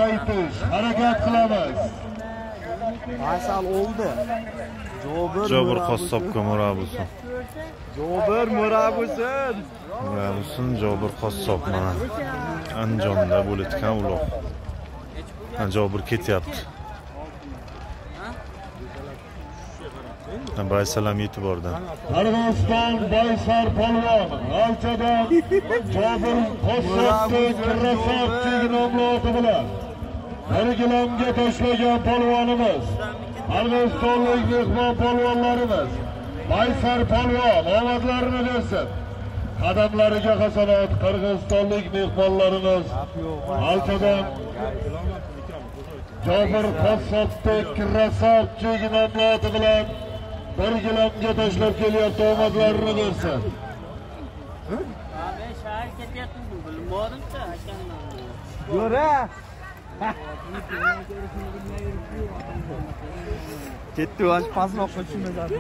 Aytish, harakat qilamiz. Asal oldu. Jobir Qassobga murabusi. Jobir murabusin. Murabusin Jobir Qassob mana. Andijonda bo'layotgan uloq. Jobir ketyapti. Baysalam yetib bordi. Qirg'iziston Baysar polvon G'alchadan Jobir Qassobning krasavchik nomli oti bilan bir gilamga tashlagan polvonimiz, Qirg'izistonlik mehmon polvonlarimiz Baysar polvon omadlarini bersin. Qadamlariga hasanat qirg'izistonlik mehmonlarimiz G'alchadan Jobir Qassobning krasavchik nomli oti bilan bir gilamga tashlab kelyapti, omadlarini bersin. Ben şahit ketiyatım, bilmadım-da akamdan. Göre. Ketdi, aç pasını oqishimiz zaten.